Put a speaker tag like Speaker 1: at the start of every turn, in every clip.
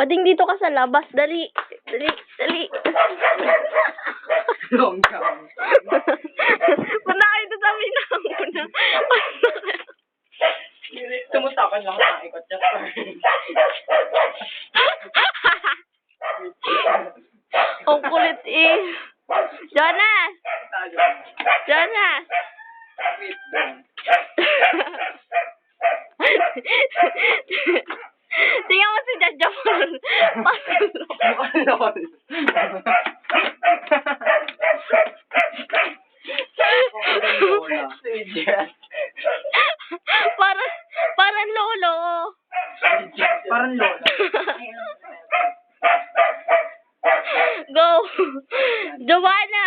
Speaker 1: Bading dito ka sa labas. Dali. Dali. Dali.
Speaker 2: Long gown.
Speaker 1: Punta kayo doon sa pinamuna.
Speaker 2: Tumusakan lang sa ikot niya.
Speaker 1: Ang kulit eh. Jonas! Jonas! Tingnan mo si Jajamon.
Speaker 2: Lol.
Speaker 1: Parang lolo.
Speaker 2: Parang lola.
Speaker 1: Go! Joanna!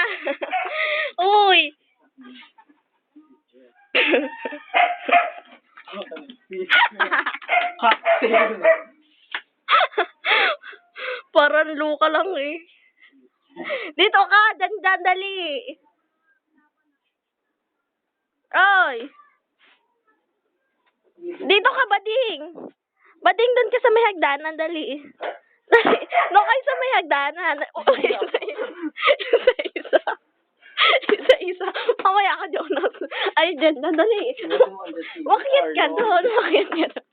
Speaker 1: Uy!
Speaker 2: Cocktail.
Speaker 1: Parang luka lang eh. Dito ka! Dandan, dali! Oy! Dito ka, Bading! Bading, doon ka sa may hagdanan, dali. Dali. Doon kayo sa may hagdanan. Isa-isa. Isa-isa. Mamaya ka, Jonas. Ay, dyan, dali. Makiit ka doon. Makiit ka doon.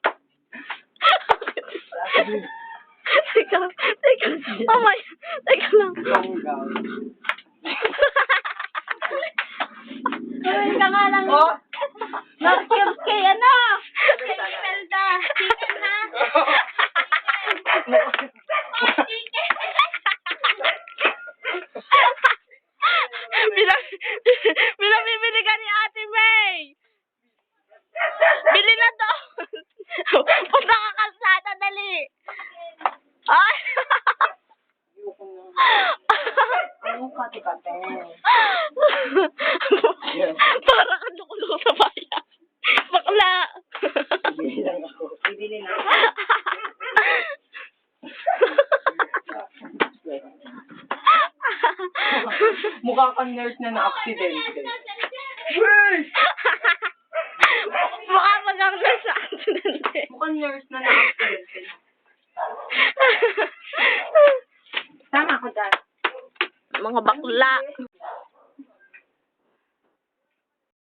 Speaker 1: Teka. Mamaya. Teka lang.
Speaker 2: Long gown.
Speaker 1: Gawin ka nga lang.
Speaker 2: Oh!
Speaker 1: Nakikip kay ano? Kay Imelda. Chicken, ha? Pinabibili ka ni Ate May. Bili na to. Punta ka kalsada, dali. Ay.
Speaker 2: Anong kati-kate?
Speaker 1: Para kang lukulo sa bayan. Bakla.
Speaker 2: Bibili lang ako. Bibili na. Mukha kang nurse na na-aksidente.
Speaker 1: Mukha magang nasa aksidente.
Speaker 2: Mukhang nurse na na-aksidente. Tama ko dyan.
Speaker 1: Mga bakla.